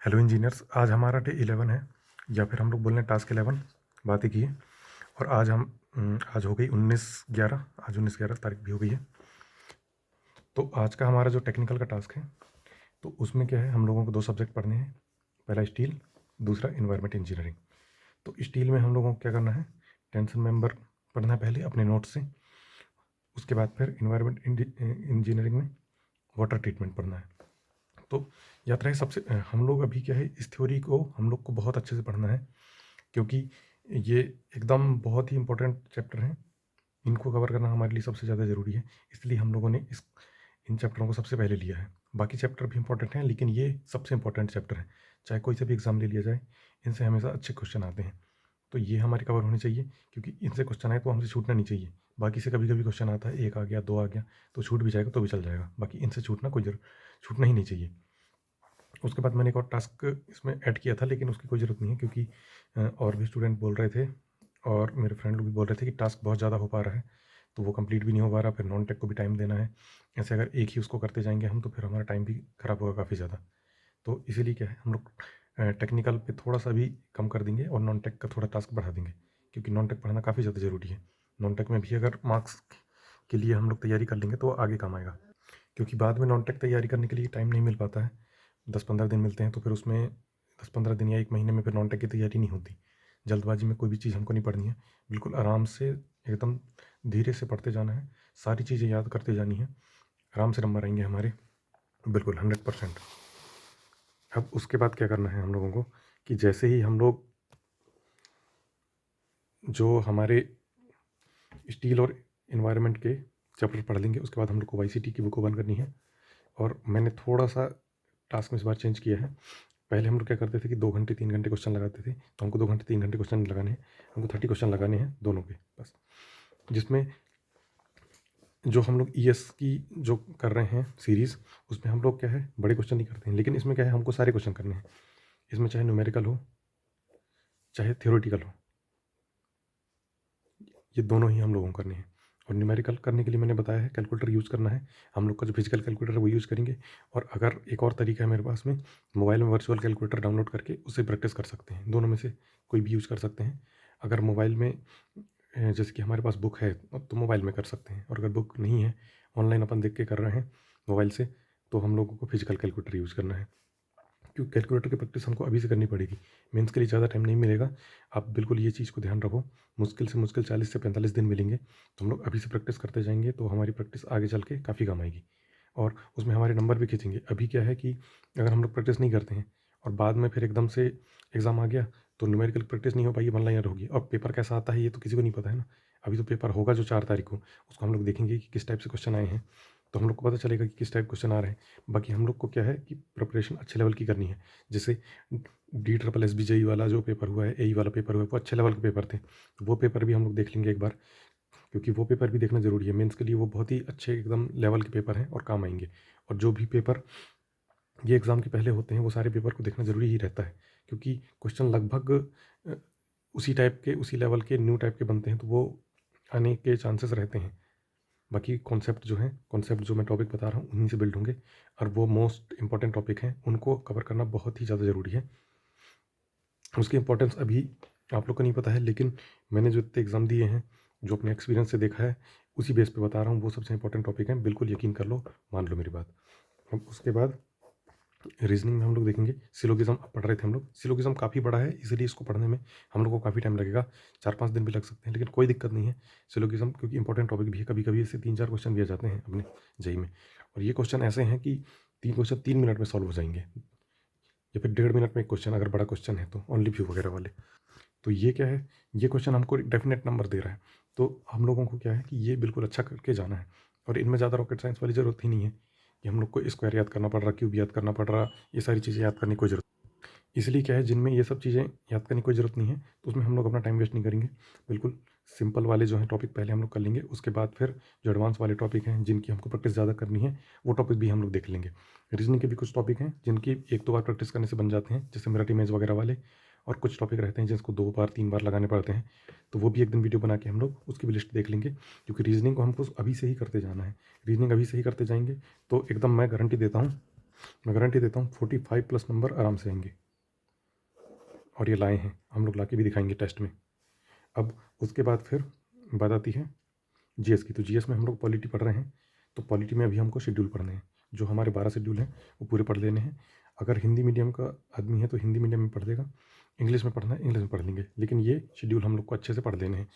Hello engineers, आज हमारा day 11 है, या फिर हम लोग बोल रहे हैं टास्क 11। बातें की है और आज हो गई 19/11। आज 19/11 तारीख भी हो गई है। तो आज का हमारा जो टेक्निकल का टास्क है, तो उसमें क्या है, हम लोगों को 2 सब्जेक्ट पढ़ने हैं। पहला स्टील, दूसरा इन्वायरमेंट इंजीनियरिंग। तो स्टील में हम लोगों को क्या करना है, टेंशन मेंबर पढ़ना है पहले अपने नोट से। उसके बाद फिर इन्वायरमेंट इंजीनियरिंग में वाटर ट्रीटमेंट पढ़ना है। तो यात्रा है सबसे हम लोग अभी क्या है, इस थ्योरी को हम लोग को बहुत अच्छे से पढ़ना है, क्योंकि ये एकदम बहुत ही इंपॉर्टेंट चैप्टर हैं। इनको कवर करना हमारे लिए सबसे ज़्यादा ज़रूरी है, इसलिए हम लोगों ने इन चैप्टरों को सबसे पहले लिया है। बाकी चैप्टर भी इंपॉर्टेंट हैं, लेकिन ये सबसे इंपॉर्टेंट चैप्टर है। चाहे कोई से भी एग्ज़ाम ले लिया जाए, इनसे हमेशा अच्छे क्वेश्चन आते हैं। तो ये हमारे कवर होने चाहिए, क्योंकि इनसे क्वेश्चन आए तो हमसे छूटना नहीं चाहिए। बाकी से कभी कभी क्वेश्चन आता है, 1 आ गया, 2 आ गया, तो छूट भी जाएगा तो भी चल जाएगा। बाकी इनसे छूटना ही नहीं चाहिए। उसके बाद मैंने एक और टास्क इसमें ऐड किया था, लेकिन उसकी कोई ज़रूरत नहीं है, क्योंकि और भी स्टूडेंट बोल रहे थे और मेरे फ्रेंड लोग भी बोल रहे थे कि टास्क बहुत ज़्यादा हो पा रहा है, तो वो कंप्लीट भी नहीं हो पा रहा, फिर नॉन टेक को भी टाइम देना है। ऐसे अगर एक ही उसको करते जाएंगे हम, तो फिर हमारा टाइम भी ख़राब होगा काफ़ी ज़्यादा। तो इसीलिए क्या है, हम लोग टेक्निकल पे थोड़ा सा भी कम कर देंगे और नॉन टेक का थोड़ा टास्क बढ़ा देंगे, क्योंकि नॉन टेक पढ़ना काफ़ी ज़्यादा ज़रूरी है। नॉन टेक में भी अगर मार्क्स के लिए हम लोग तैयारी कर लेंगे तो आगे काम आएगा, क्योंकि बाद में नॉन टेक तैयारी करने के लिए टाइम नहीं मिल पाता है। 10-15 दिन मिलते हैं, तो फिर उसमें 10-15 दिन या 1 महीने में फिर नॉन टेक की तैयारी नहीं होती। जल्दबाजी में कोई भी चीज़ हमको नहीं पढ़नी है, बिल्कुल आराम से एकदम धीरे से पढ़ते जाना है, सारी चीज़ें याद करते जानी है, आराम से नंबर आएंगे हमारे, बिल्कुल 100%। अब उसके बाद क्या करना है हम लोगों को, कि जैसे ही हम लोग जो हमारे स्टील और इन्वायरमेंट के चैप्टर पढ़ लेंगे, उसके बाद हम लोग को वाईसीटी की बुक ओपन करनी है। और मैंने थोड़ा सा टास्क में इस बार चेंज किया है। पहले हम लोग क्या करते थे कि 2 घंटे 3 घंटे क्वेश्चन लगाते थे, तो हमको 2 घंटे 3 घंटे क्वेश्चन लगाने हैं, हमको 30 क्वेश्चन लगाने हैं दोनों के बस। जिसमें जो हम लोग ईएस की जो कर रहे हैं सीरीज़, उसमें हम लोग क्या है, बड़े क्वेश्चन नहीं करते हैं, लेकिन इसमें क्या है, हमको सारे क्वेश्चन करने हैं। इसमें चाहे न्यूमेरिकल हो चाहे थियोरेटिकल हो, ये दोनों ही हम लोगों को करने हैं। और न्यूमेरिकल करने के लिए मैंने बताया है कैलकुलेटर यूज़ करना है। हम लोग का जो फिजिकल कैलकुलेटर है वो यूज़ करेंगे, और अगर एक और तरीका है मेरे पास में, मोबाइल में वर्चुअल कैलकुलेटर डाउनलोड करके उससे प्रैक्टिस कर सकते हैं। दोनों में से कोई भी यूज़ कर सकते हैं। अगर मोबाइल में जैसे कि हमारे पास बुक है तो मोबाइल में कर सकते हैं, और अगर बुक नहीं है, ऑनलाइन अपन देख के कर रहे हैं मोबाइल से, तो हम लोगों को फिजिकल कैलकुलेटर यूज़ करना है। क्योंकि कैलकुलेटर की प्रैक्टिस हमको अभी से करनी पड़ेगी, मेंस के लिए ज़्यादा टाइम नहीं मिलेगा। आप बिल्कुल ये चीज़ को ध्यान रखो, मुश्किल से मुश्किल 40 से 45 दिन मिलेंगे, तो हम लोग अभी से प्रैक्टिस करते जाएंगे, तो हमारी प्रैक्टिस आगे चल के काफ़ी काम आएगी, और उसमें हमारे नंबर भी खींचेंगे। अभी क्या है कि अगर हम लोग प्रैक्टिस नहीं करते हैं और बाद में फिर एकदम से एग्ज़ाम आ गया, तो न्यूमेरिकल प्रैक्टिस नहीं हो पाएगी, वन लाइनर होगी। और पेपर कैसा आता है ये तो किसी को नहीं पता है ना। अभी तो पेपर होगा जो 4 तारीख को, उसको हम लोग देखेंगे कि किस टाइप से क्वेश्चन आए हैं, तो हम लोग को पता चलेगा कि किस टाइप क्वेश्चन आ रहे हैं। बाकी हम लोग को क्या है कि प्रिपरेशन अच्छे लेवल की करनी है। जैसे DSSS जेई वाला जो पेपर हुआ है, एई वाला पेपर हुआ है, वो अच्छे लेवल के पेपर थे, तो वो पेपर भी हम लोग देख लेंगे एक बार, क्योंकि वो पेपर भी देखना ज़रूरी है। मेंस के लिए वो बहुत ही अच्छे एकदम लेवल के पेपर हैं और काम आएंगे। और जो भी पेपर ये एग्ज़ाम के पहले होते हैं, वो सारे पेपर को देखना ज़रूरी ही रहता है, क्योंकि क्वेश्चन लगभग अ, उसी टाइप के, उसी लेवल के, न्यू टाइप के बनते हैं, तो वो आने के चांसेस रहते हैं। बाकी कॉन्सेप्ट जो हैं, कॉन्सेप्ट जो मैं टॉपिक बता रहा हूँ, उन्हीं से बिल्ड होंगे, और वो मोस्ट इंपॉर्टेंट टॉपिक हैं, उनको कवर करना बहुत ही ज़्यादा ज़रूरी है। उसकी इंपॉर्टेंस अभी आप लोग को नहीं पता है, लेकिन मैंने जो इतने एग्ज़ाम दिए हैं, जो अपने एक्सपीरियंस से देखा है, उसी बेस पे बता रहा हूँ, वो सबसे इंपॉर्टेंट टॉपिक हैं, बिल्कुल यकीन कर लो, मान लो मेरी बात। अब उसके बाद रीजनिंग में हम लोग देखेंगे सिलोगिज्म। अब पढ़ रहे थे हम लोग, सिलोगिज्म काफ़ी बड़ा है, इसलिए इसको पढ़ने में हम लोग को काफ़ी टाइम लगेगा, 4-5 दिन भी लग सकते हैं, लेकिन कोई दिक्कत नहीं है। सिलोगिज्म क्योंकि इंपॉर्टेंट टॉपिक भी है, कभी कभी इससे 3-4 क्वेश्चन भी आ जाते हैं अपने जेई में, और ये क्वेश्चन ऐसे हैं कि 3 क्वेश्चन 3 मिनट में सॉल्व हो जाएंगे, या फिर 1.5 मिनट में एक क्वेश्चन, अगर बड़ा क्वेश्चन है तो ओनली व्यू वगैरह वाले। तो ये क्या है, ये क्वेश्चन हमको एक डेफिनेट नंबर दे रहा है, तो हम लोगों को क्या है कि ये बिल्कुल अच्छा करके जाना है। और इनमें ज़्यादा रॉकेट साइंस वाली ज़रूरत ही नहीं है कि हम लोग को स्क्वायर याद करना पड़ रहा, क्यूब याद करना पड़ रहा, ये सारी चीज़ें याद करने की कोई ज़रूरत। इसलिए क्या है, जिनमें ये सब चीज़ें याद करने की कोई ज़रूरत नहीं है, तो उसमें हम लोग अपना टाइम वेस्ट नहीं करेंगे। बिल्कुल सिंपल वाले जो हैं टॉपिक पहले हम लोग कर लेंगे, उसके बाद फिर जो एडवांस वाले टॉपिक हैं, जिनकी हमको प्रैक्टिस ज़्यादा करनी है, वो टॉपिक भी हम लोग देख लेंगे। रीजनिंग के भी कुछ टॉपिक हैं जिनकी 1-2 बार प्रैक्टिस करने से बन जाते हैं, जैसे मिरर इमेज वगैरह वाले, और कुछ टॉपिक रहते हैं जिसको 2 बार 3 बार लगाने पड़ते हैं, तो वो भी एक दिन वीडियो बना के हम लोग उसकी भी लिस्ट देख लेंगे, क्योंकि रीजनिंग को हमको अभी से ही करते जाना है। रीजनिंग अभी से ही करते जाएंगे तो एकदम मैं गारंटी देता हूँ मैं गारंटी देता हूँ 45+ नंबर आराम से आएंगे, और ये लाए हैं हम लोग, ला के भी दिखाएंगे टेस्ट में। अब उसके बाद फिर बात आती है जीएस की। तो जीएस में हम लोग पॉलिटी पढ़ रहे हैं, तो पॉलिटी में अभी हमको शेड्यूल पढ़ने हैं। जो हमारे 12 शेड्यूल हैं वो पूरे पढ़ लेने हैं। अगर हिंदी मीडियम का आदमी है तो हिंदी मीडियम में पढ़ लेगा, इंग्लिश में पढ़ना है इंग्लिश में पढ़ लेंगे, लेकिन ये शेड्यूल हम लोग को अच्छे से पढ़ लेने हैं।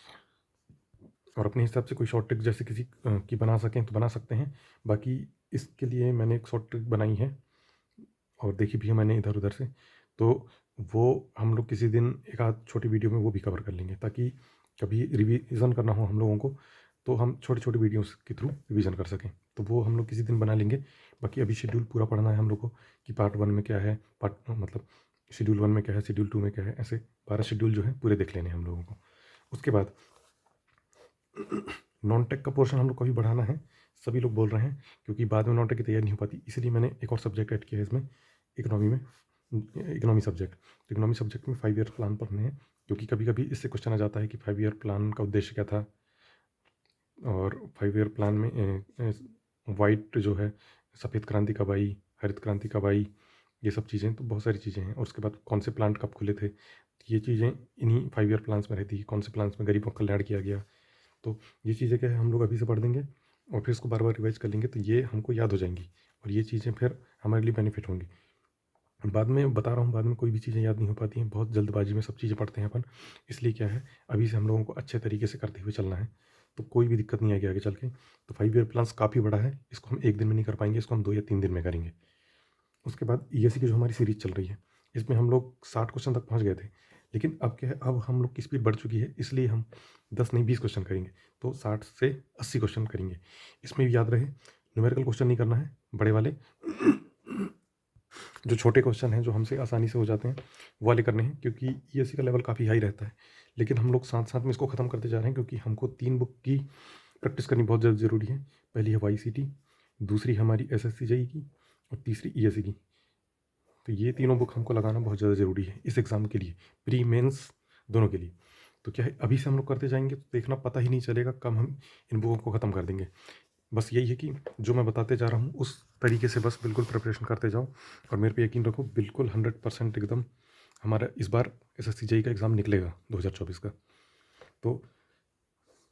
और अपने हिसाब से कोई शॉर्ट ट्रिक जैसे किसी की बना सकें तो बना सकते हैं। बाकी इसके लिए मैंने एक शॉर्ट ट्रिक बनाई है और देखी भी है मैंने इधर उधर से, तो वो हम लोग किसी दिन एक आध छोटी वीडियो में वो भी कवर कर लेंगे, ताकि कभी रिवीजन करना हो हम लोगों को तो हम छोटे छोटे वीडियोस के थ्रू रिवीजन कर सकें। तो वो हम लोग किसी दिन बना लेंगे। बाकी अभी शेड्यूल पूरा पढ़ना है हम लोग को कि पार्ट 1 में क्या है, पार्ट मतलब शेड्यूल 1 में क्या है, शेड्यूल 2 में क्या है, ऐसे 12 शेड्यूल जो है पूरे देख लेने हैं हम लोगों को। उसके बाद नॉन टेक का पोर्शन हम लोग को भी बढ़ाना है, सभी लोग बोल रहे हैं, क्योंकि बाद में नॉन टेक की तैयारी नहीं हो पाती, इसलिए मैंने एक और सब्जेक्ट ऐड किया है इसमें, इकोनॉमी में, इकोनॉमी सब्जेक्ट। तो इकोनॉमी सब्जेक्ट में 5 ईयर प्लान पढ़ने हैं, क्योंकि कभी कभी इससे क्वेश्चन आ जाता है कि 5 ईयर प्लान का उद्देश्य क्या था, और 5 ईयर प्लान में वाइट जो है सफ़ेद क्रांति कब आई, हरित क्रांति कब आई, ये सब चीज़ें, तो बहुत सारी चीज़ें हैं। और उसके बाद कौन से प्लांट कब खुले थे, तो ये चीज़ें इन्हीं 5 ईयर प्लान्स में रहती है। कौन से प्लान्स में गरीबों का कल्याण किया गया, तो ये चीज़ें क्या है हम लोग अभी से पढ़ देंगे और फिर इसको बार बार रिवाइज कर लेंगे, तो ये हमको याद हो जाएंगी और ये चीज़ें फिर हमारे लिए बेनिफिट होंगी। बाद में बता रहा हूँ, बाद में कोई भी चीज़ें याद नहीं हो पाती हैं, बहुत जल्दबाजी में सब चीज़ें पढ़ते हैं अपन, इसलिए क्या है अभी से हम लोगों को अच्छे तरीके से करते हुए चलना है, तो कोई भी दिक्कत नहीं आएगी आगे चल के। तो 5 ईयर प्लान्स काफ़ी बड़ा है, इसको हम एक दिन में नहीं कर पाएंगे, इसको हम 2 या 3 दिन में करेंगे। उसके बाद ईएससी की जो हमारी सीरीज चल रही है, इसमें हम लोग 60 क्वेश्चन तक पहुँच गए थे, लेकिन अब क्या है, अब हम लोग की स्पीड बढ़ चुकी है, इसलिए हम 10 नहीं 20 क्वेश्चन करेंगे, तो 60 से 80 क्वेश्चन करेंगे। इसमें भी याद रहे न्यूमेरिकल क्वेश्चन नहीं करना है, बड़े वाले जो छोटे क्वेश्चन हैं जो हमसे आसानी से हो जाते हैं वो वाले करने हैं, क्योंकि ईएससी का लेवल काफ़ी हाई रहता है। लेकिन हम लोग साथ साथ में इसको ख़त्म करते जा रहे हैं, क्योंकि हमको 3 बुक की प्रैक्टिस करनी बहुत ज़्यादा ज़रूरी है। पहली है वाईसीटी, दूसरी हमारी एसएससी जेई की, और तीसरी ईएससी की। तो ये तीनों बुक हमको लगाना बहुत ज़्यादा ज़रूरी है इस एग्ज़ाम के लिए, प्री मेंस दोनों के लिए। तो क्या है अभी से हम लोग करते जाएंगे तो देखना पता ही नहीं चलेगा कब हम इन बुकों को ख़त्म कर देंगे। बस यही है कि जो मैं बताते जा रहा हूँ उस तरीके से बस बिल्कुल प्रिपरेशन करते जाओ, और मेरे पे यकीन रखो बिल्कुल 100% एकदम हमारा इस बार एसएससी जेई का एग्ज़ाम निकलेगा 2024 का। तो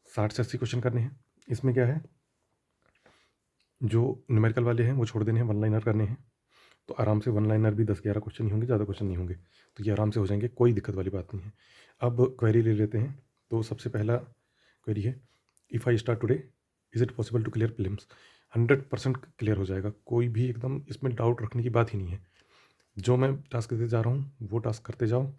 60 से 80 क्वेश्चन करने हैं। इसमें क्या है, जो न्यूमेरिकल वाले हैं वो छोड़ देने हैं, वन लाइनर करने हैं। तो आराम से वन लाइनर भी 10-11 क्वेश्चन नहीं होंगे, ज़्यादा क्वेश्चन नहीं होंगे, तो ये आराम से हो जाएंगे, कोई दिक्कत वाली बात नहीं है। अब क्वेरी ले लेते हैं। तो सबसे पहला क्वेरी है, if I start today is it possible to clear prelims. 100% clear हो जाएगा, कोई भी एकदम इसमें डाउट रखने की बात ही नहीं है। जो मैं टास्क देते जा रहा हूँ वो टास्क करते जाओ,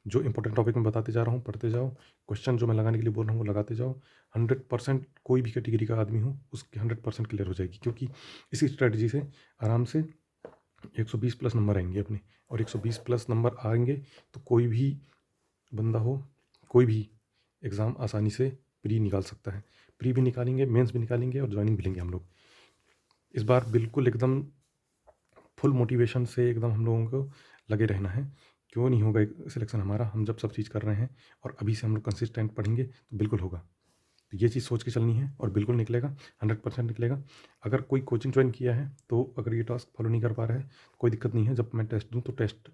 जो इंपॉर्टेंट टॉपिक मैं बताते जा रहा हूँ पढ़ते जाओ, क्वेश्चन जो मैं लगाने के लिए बोल रहा हूँ वो लगाते जाओ। 100% कोई भी कैटेगरी का आदमी हो उसकी 100% क्लियर हो जाएगी, क्योंकि इसी स्ट्रेटजी से आराम से 120 प्लस नंबर आएंगे अपने, और 120 प्लस नंबर आएंगे तो कोई भी बंदा हो, कोई भी एग्ज़ाम आसानी से प्री निकाल सकता है। प्री भी निकालेंगे, मेंस भी निकालेंगे, और ज्वाइनिंग भी लेंगे हम लोग। इस बार बिल्कुल एकदम फुल मोटिवेशन से एकदम हम लोगों को लगे रहना है। क्यों नहीं होगा सिलेक्शन हमारा, हम जब सब चीज़ कर रहे हैं और अभी से हम लोग कंसिस्टेंट पढ़ेंगे तो बिल्कुल होगा। तो ये चीज़ सोच के चलनी है और बिल्कुल निकलेगा, 100% निकलेगा। अगर कोई कोचिंग ज्वाइन किया है तो अगर ये टास्क फॉलो नहीं कर पा रहा है कोई दिक्कत नहीं है, जब मैं टेस्ट दूँ तो टेस्ट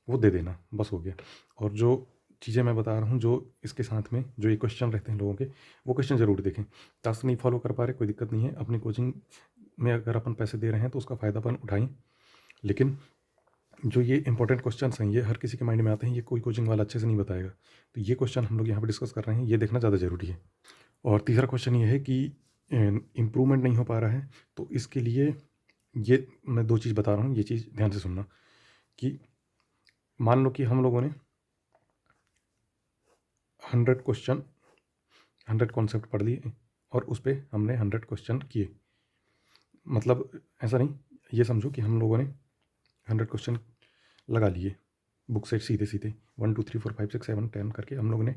वो दे देना, बस हो गया। और जो चीज़ें मैं बता रहा हूँ जो इसके साथ में जो ये क्वेश्चन रहते हैं लोगों के, वो क्वेश्चन ज़रूर देखें। टास्क नहीं फॉलो कर पा रहे कोई दिक्कत नहीं है, अपनी कोचिंग में अगर अपन पैसे दे रहे हैं तो उसका फ़ायदा अपन उठाएं। लेकिन जो ये इंपॉर्टेंट क्वेश्चंस हैं ये हर किसी के माइंड में आते हैं, ये कोई कोचिंग वाला अच्छे से नहीं बताएगा, तो ये क्वेश्चन हम लोग यहाँ पे डिस्कस कर रहे हैं, ये देखना ज़्यादा ज़रूरी है। और तीसरा क्वेश्चन ये है कि इम्प्रूवमेंट नहीं हो पा रहा है, तो इसके लिए ये मैं 2 चीज़ बता रहा हूँ, ये चीज़ ध्यान से सुनना। कि मान लो कि हम लोगों ने 100 क्वेश्चन 100 कॉन्सेप्ट पढ़ लिए और उस पे हमने 100 क्वेश्चन किए, मतलब ऐसा नहीं, ये समझो कि हम लोगों ने 100 क्वेश्चन लगा लिए बुक से सीधे सीधे 1 2 3 4 5 6 7 10 करके हम लोगों ने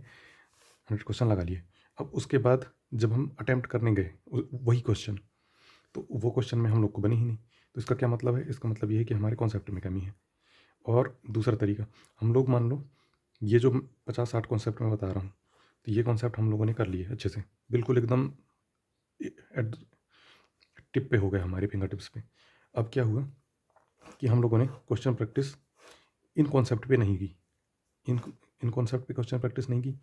100 क्वेश्चन लगा लिए। अब उसके बाद जब हम अटैम्प्ट करने गए वही क्वेश्चन, तो वो क्वेश्चन में हम लोग को बने ही नहीं, तो इसका क्या मतलब है, इसका मतलब ये है कि हमारे कॉन्सेप्ट में कमी है। और दूसरा तरीका, हम लोग मान लो ये जो 50-60 कॉन्सेप्ट मैं बता रहा हूँ, तो ये कॉन्सेप्ट हम लोगों ने कर लिए अच्छे से, बिल्कुल एकदम एट टिप पे हो गए हमारे फिंगर टिप्स पे। अब क्या हुआ, कि हम लोगों ने क्वेश्चन प्रैक्टिस इन कॉन्सेप्ट पे नहीं की, इन इन कॉन्सेप्ट पे क्वेश्चन प्रैक्टिस नहीं की।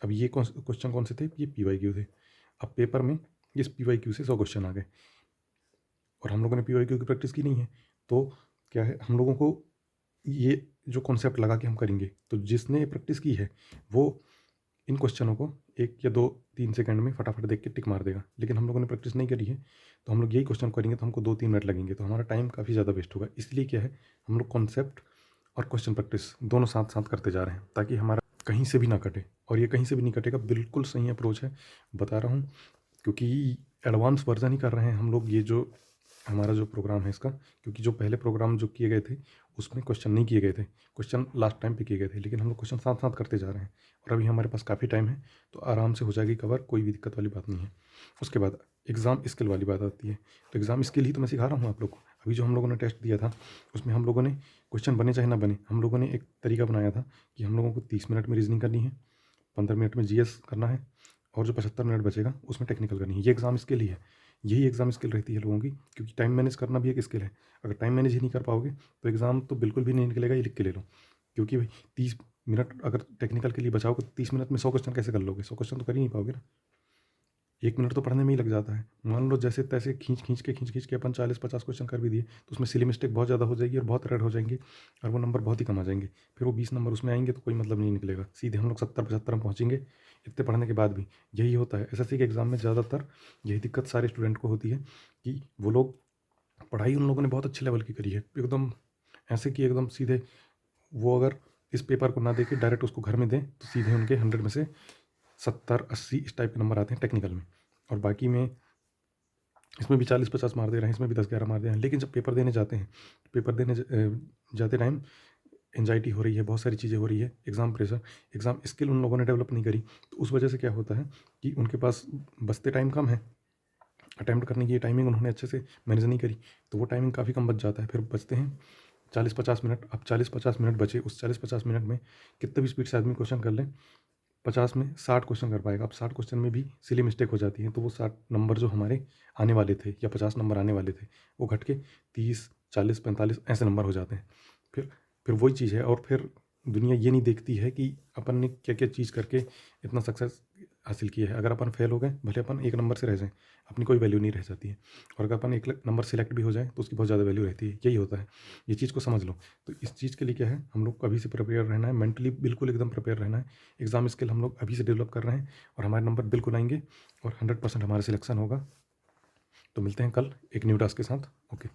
अब ये क्वेश्चन कौन से थे? ये PYQ थे। अब पेपर में इस PYQ से 100 क्वेश्चन आ गए और हम लोगों ने PYQ की प्रैक्टिस की नहीं है, तो क्या है, हम लोगों को ये जो कॉन्सेप्ट लगा के हम करेंगे, तो जिसने प्रैक्टिस की है वो इन क्वेश्चनों को 1 या 2-3 सेकंड में फटाफट देख के टिक मार देगा। लेकिन हम लोगों ने प्रैक्टिस नहीं करी है, तो हम लोग यही क्वेश्चन करेंगे तो हमको 2-3 मिनट लगेंगे, तो हमारा टाइम काफ़ी ज़्यादा वेस्ट होगा। इसलिए क्या है, हम लोग कॉन्सेप्ट और क्वेश्चन प्रैक्टिस दोनों साथ साथ करते जा रहे हैं, ताकि हमारा कहीं से भी ना कटे। और ये कहीं से भी नहीं कटेगा, बिल्कुल सही अप्रोच है, बता रहा हूँ, क्योंकि एडवांस वर्जन ही कर रहे हैं हम लोग, ये जो हमारा जो प्रोग्राम है इसका। क्योंकि जो पहले प्रोग्राम जो किए गए थे उसमें क्वेश्चन नहीं किए गए थे, क्वेश्चन लास्ट टाइम पे किए गए थे, लेकिन हम लोग क्वेश्चन साथ साथ करते जा रहे हैं और अभी हमारे पास काफ़ी टाइम है, तो आराम से हो जाएगी कवर, कोई भी दिक्कत वाली बात नहीं है। उसके बाद एग्ज़ाम स्किल वाली बात आती है, तो एग्ज़ाम स्किल ही तो मैं सिखा रहा हूँ आप लोग को। अभी जो हम लोगों ने टेस्ट दिया था उसमें हम लोगों ने क्वेश्चन बने चाहे ना बने, हम लोगों ने एक तरीका बनाया था कि हम लोगों को 30 मिनट में रीजनिंग करनी है, 15 मिनट में GS करना है और जो 75 मिनट बचेगा उसमें टेक्निकल करनी है। ये एग्ज़ाम स्किल ही है, यही एग्ज़ाम स्किल रहती है लोगों की, क्योंकि टाइम मैनेज करना भी एक स्किल है। अगर टाइम मैनेज ही नहीं कर पाओगे तो एग्ज़ाम तो बिल्कुल भी नहीं निकलेगा, ये लिख के ले लो। क्योंकि भाई 30 मिनट अगर टेक्निकल के लिए बचाओगे तो 30 मिनट में 100 क्वेश्चन कैसे कर लोगे? 100 क्वेश्चन तो कर ही नहीं पाओगे ना। 1 मिनट तो पढ़ने में ही लग जाता है। मान लो जैसे तैसे खींच के अपन 40-50 क्वेश्चन कर भी दिए, तो उसमें सिली मिस्टेक बहुत ज़्यादा हो जाएगी और बहुत रेड हो जाएंगे और वो नंबर बहुत ही कम आ जाएंगे। फिर वो 20 नंबर उसमें आएंगे तो कोई मतलब नहीं निकलेगा, सीधे हम लोग 70-75 में पहुँचेंगे इतने पढ़ने के बाद भी। यही होता है SSC के एग्ज़ाम में, ज़्यादातर यही दिक्कत सारे स्टूडेंट को होती है कि वो लोग, पढ़ाई उन लोगों ने बहुत अच्छे लेवल की करी है, एकदम ऐसे कि एकदम सीधे वो अगर इस पेपर को ना दे के डायरेक्ट उसको घर में दें तो सीधे उनके 100 में से 70-80 इस टाइप के नंबर आते हैं टेक्निकल में। और बाकी में इसमें भी 40-50 मार दे रहे हैं, इसमें भी 10-11 मार दे रहे हैं। लेकिन जब पेपर देने जाते हैं, पेपर देने जाते टाइम एंजाइटी हो रही है, बहुत सारी चीज़ें हो रही है, एग्ज़ाम प्रेशर, एग्ज़ाम स्किल उन लोगों ने डेवलप नहीं करी, तो उस वजह से क्या होता है कि उनके पास बचते टाइम कम है, अटैम्प्ट करने की टाइमिंग उन्होंने अच्छे से मैनेज नहीं करी, तो वो टाइमिंग काफ़ी कम बच जाता है। फिर बचते हैं 40-50 मिनट। अब 40-50 मिनट बचे, उस 40-50 मिनट में कितने भी स्पीड से आदमी क्वेश्चन कर ले, 50 में 60 क्वेश्चन कर पाएगा। अब 60 क्वेश्चन में भी सिली मिस्टेक हो जाती है, तो वो 60 नंबर जो हमारे आने वाले थे या 50 नंबर आने वाले थे, वो घट के 30, 40, 45 ऐसे नंबर हो जाते हैं। फिर फिर वही चीज़ है, और फिर दुनिया ये नहीं देखती है कि अपन ने क्या-क्या चीज़ करके इतना सक्सेस हासिल किया है। अगर अपन फेल हो गए, भले अपन 1 नंबर से रह जाएँ, अपनी कोई वैल्यू नहीं रह जाती है। और अगर अपन 1 नंबर सेलेक्ट भी हो जाए, तो उसकी बहुत ज़्यादा वैल्यू रहती है। यही होता है, ये चीज़ को समझ लो। तो इस चीज़ के लिए क्या है, हम लोग को अभी से प्रिपेयर रहना है, मेंटली बिल्कुल एकदम प्रिपेयर रहना है। एग्ज़ाम स्किल हम लोग अभी से डेवलप कर रहे हैं और हमारे नंबर बिल्कुल आएँगे और 100% हमारा सिलेक्शन होगा। तो मिलते हैं कल एक न्यू टास्क के साथ। ओके।